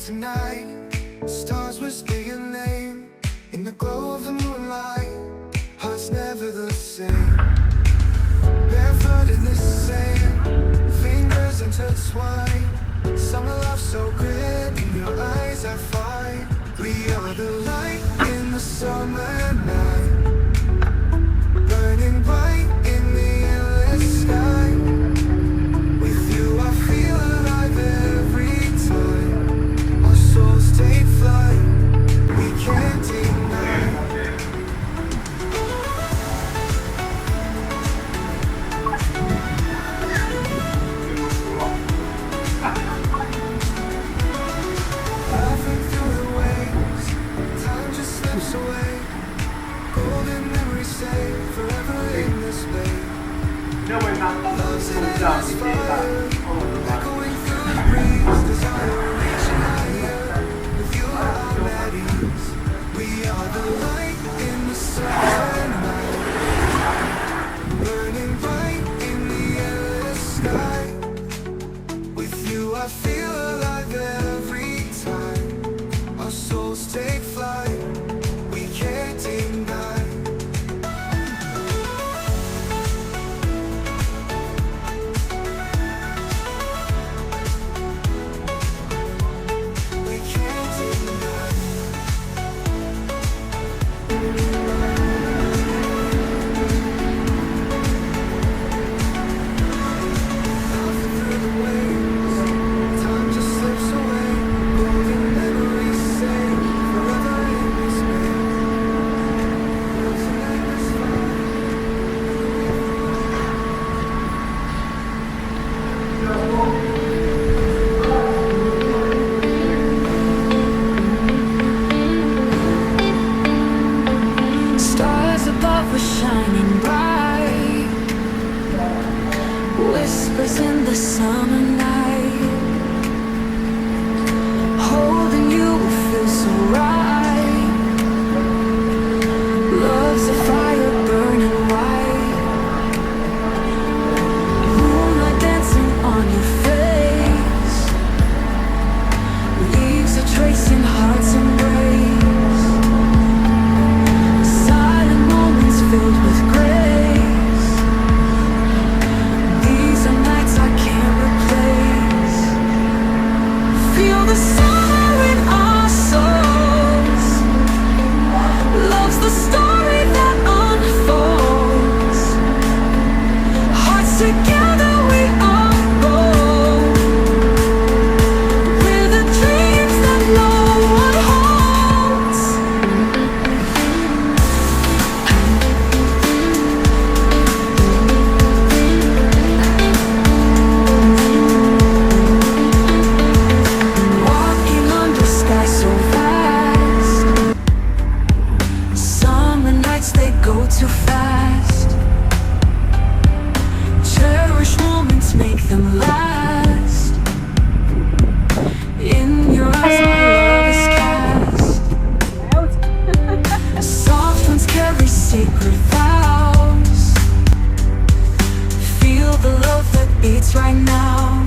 tonight. Stars whisper your name in the glow of the moonlight. Hearts never the same. Barefoot in the sand, fingers intertwined. Summer love so great, in your eyes I find. We are the light in the summer night, burning bright in the endless sky. With you I feel alive every time. Our souls take flight, we can't deny. Laughing through the waves, time just slips away. Golden memories stay forever in this bay. Love's an endless fire, echoing through the breeze. Desire reaching higher, with you I'm at ease. We are the light in the summer night, burning bright in the endless sky. With you I feel alive every time. Our souls take flight, we can't deny. We can't deny. Laughing through the waves, time just slips away. Golden memories stay forever in this bay. Love's an endless fire. Stars above were shining bright, whispers in the summer night. Holding you will feel so right. Love's a fire burning white. Moonlight dancing on your face. Leaves are tracing hearts embrace. Silent moments filled with grace. These are nights I can't replace. Feel the summer in our souls. Love's the story that unfolds. Hearts together we are bold. We're the dreams that no one holds. Walking under sky so vast. Summer nights they go too fast. Cherish moments, make them last. In your eyes my love is cast. Soft ones carry sacred vows. Feel the love that beats right now.